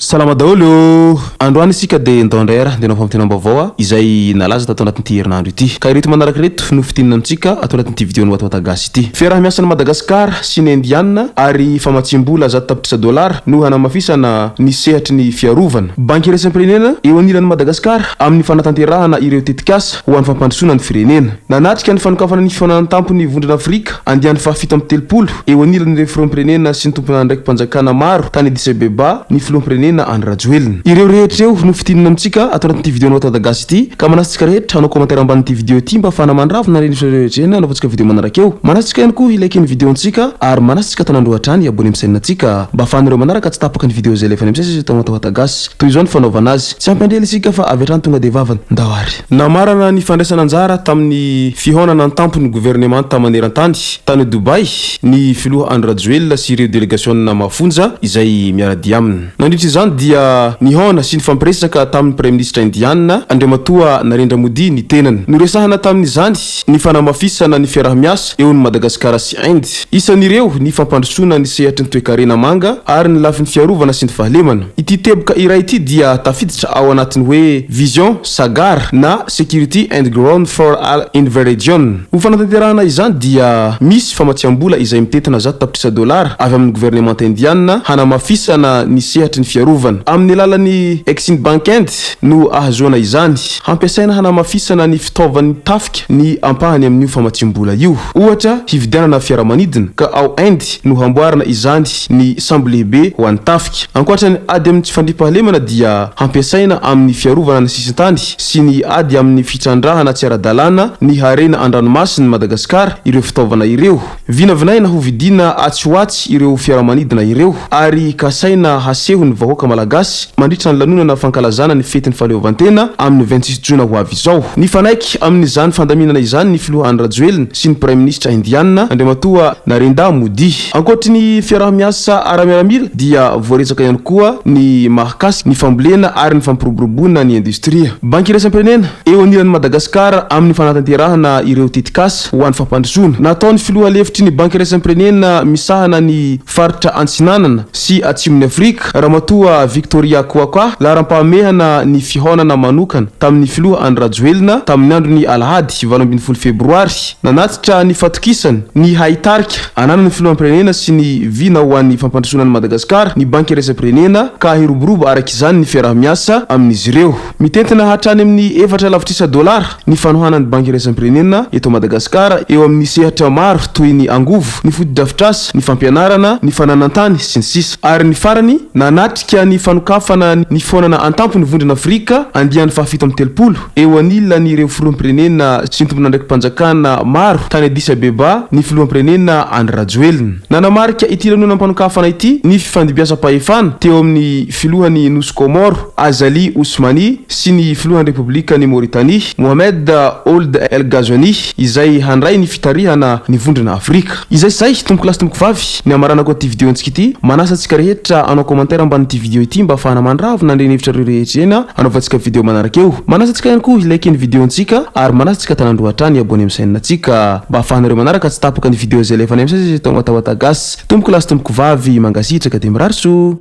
Salama daholo androany isika de ndondera de nofam tena mbavaoa izay nalaza tato anatin'ity herinandro ity ka ireto manaraka reto no fitinina amintsika atao anatin'ity vidéo ny WATAWATA GASY ity fiaraha miasa ny Madagasikara sy ny Indianina ary famatsimbola $100 no hanamafisana ny sehatry ny fiarovana banky resam-pirenena eo anilan'ny Madagasikara amin'ny fanatanterahana ireo tetikasa ho an'ny fampandrosoana ny firenena nanatrika ny fanokafana ny fionan'ny tampony vondrona Afrika andiany fahafito amby 30 eo anilan'ireo filoham-pirenena sy ny tompona ndraiky mpanjakana maro tany Addis Abeba ny filoham-pirenena ANDRY RAJOELINA ireo rehetra eo no fitinina amintsika atao anatin'ity vidéo ny WATAWATA GASY ity ka manasitsika rehetra hanao commentaire ambanin'ity vidéo ity mba afahana mandravo na rehetra anaovantsika vidéo manaraka eo manasitsika ihany koa ilaiky ny vidéo ntsika ary manasitsika tanandroatrany Abonneo misainantsika mba afahanareo manaraka tsy tapaka ny vidéo zay lefa nimsesy tao WATAWATA GASY toy izao ny fanaovana azy tsy ampandrely isika fa avy hatrany tonga de vavany ndawary namarana ny fandraisana anjara tamin'ny fihonana ny tampony gouvernement tamaneran-tany tany Dubai ny filoha ANDRY RAJOELINA sy ireo délégation na mafonja izay miaradi aminy nandritra izany dia NIHAONA sy ny fampiresaka tamin'ny premier ministre indianina Andriamatoa Narendra Modi ny tenany noresahana tamin'izany ny fanamafisana ny fiarah-miasa eo ny Madagasikara sy Inde isan'ireo ny fampandrosoana ny sehatry ny toe-karena manga ary ny lafin'ny fiarovana sy ny fahalemana ity teboka iray ity dia tafiditra ao anatiny hoe vision sagar na security and ground for all in the region ho fanatanterahana izany dia misy famatsiambola izay mitetina $100 avy amin'ny gouvernement indianina hanamafisana ny sehatry ny fiarovana amin'ny alalan'ny Exim Bank End no ahazoana izany hampiasaina hanamafisana ny fitaovan'ny tafika ny ampahany amin'io famatsimbola io ohatra hividianana fiaramanidina ka ao Inde no hamboarana izany ny sambo lehibe ho an'ny tafika ankoatrany ady amin'ny tsy fandripahalemana dia hampiasaina amin'ny fiarovana ny sisintany sy ny ady amin'ny fitrandrahana tsy ara-dalàna ny harena an-dranomasiny Madagasikara ireo fitaovana ireo vinavinaina ho vidina atsy ireo fiaramanidina ireo ary kasaina haseho ny vahoaka malagasy mandritra ny lanonana fankalazana ny fetin'ny fahaleovantena amin'ny 26 Jona ho avy izao ny fanaiky amin'izany fandaminana izany ny filoha ANDRY RAJOELINA sy ny premier ministre indianina Andriamatoa Narendra Modi ankoatry ny fiaraha-miasa ara-miaramila dia voaresaka ihany koa ny mahakasika ny fambolena ary ny fampiroboroboana ny industria banky resam-pirenena eo anilan'ny Madagasikara amin'ny fanatanterahana ireo tetikasa ho an'ny fampandrosoana nataony filoha lefitry ny banky resam-pirenena misahana ny faritra antsinanana sy atsimon'ny Afrika Ramatoa Victoria Kwakwa laram-pahamehana ny fihonana manokana tamin'ny filoha ANDRY RAJOELINA tamin'ny andron'ny Alahady 12 Febroary nanatitra ny fatokisany ny haitarika ananan'ny filoham-pirenena sy ny vina ho an'ny fampandrosoana ny Madagasikara ny banky resam-pirenena ka hiroborobo araka izany ny fiaraha-miasa amin'izy ireo mitentina hatrany amin'ny $400 ny fanohanan'ny banky resam-pirenena eto Madagasikara eo amin'ny sehatra maro toy ny angovo ny foto-drafitrasa ny fampianarana ny fananantany sy ny sisa ary ny farany nanatrika ny fanokafana ny fonana antampony vondrona Afrika andiany fahafito amby 30 eo anilany ireo filoham-pirenena sy ny tompona ndraiky mpanjakana maro tany Addis Abeba ny filoham-pirenena ANDRY RAJOELINA nanamarika ity lanonam-panokafana ity ny fifandimbiasa-pahefana teo amin'ny filohany Nosy Komoro Azali Ousmani sy ny filohan'ny Republika ny Mauritanie Mohamed Ould El Ghazouani izay handray ny fitarihana ny vondrona Afrika izay say tomboko lasy tomboko vavy ny amarana koa ity vidéo ntsika ity manasa antsika rehetra anao commentaire ambanin'ity vidéo ity mba afahana mandravo nandreny hevitra rehetra ena anaovantsika vidéo manaraka eo manasa antsika ihany koa ilaiky ny vidéo ntsika ary manasa antsika tanandroatrany Abonneo misainantsika mba afahanareo manaraka tsy tapaka ny vidéo zay lefa nimsesy tao WATAWATA GASY tomboko lasy tomboko vavy mangasitraka de mirarso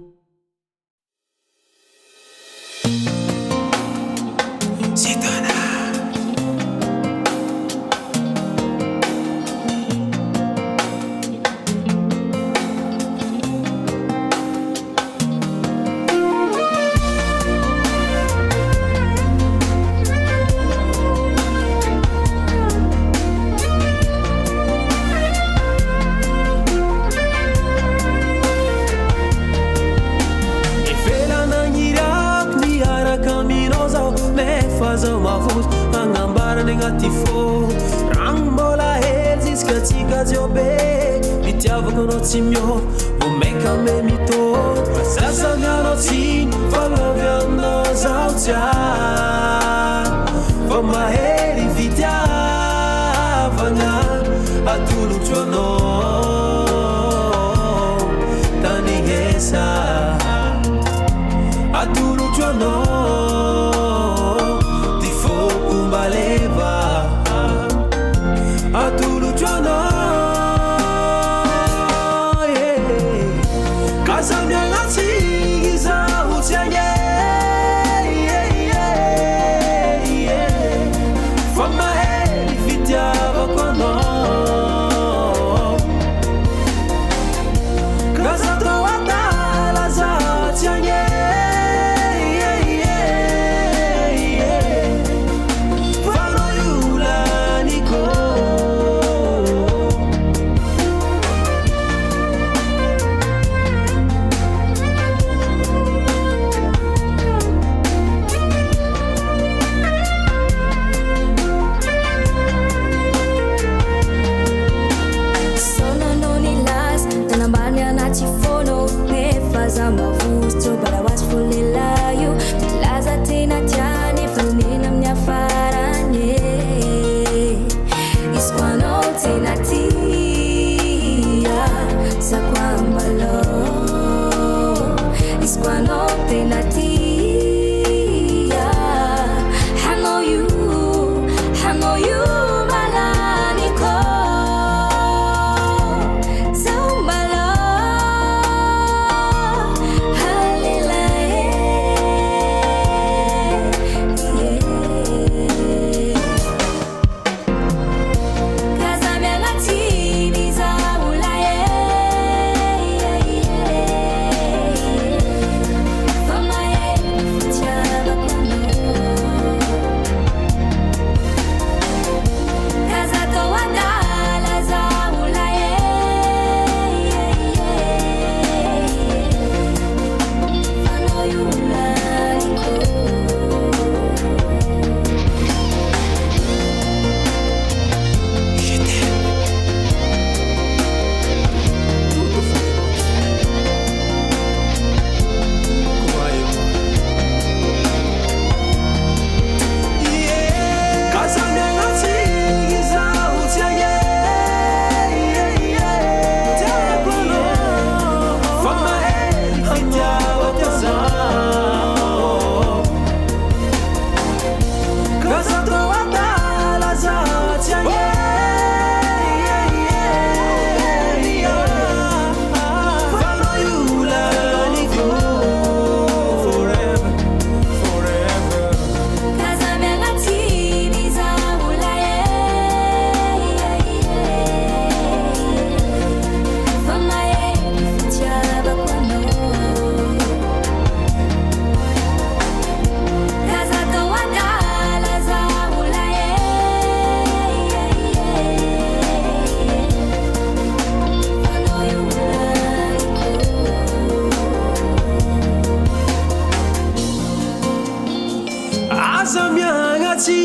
Samia aza miagnatsy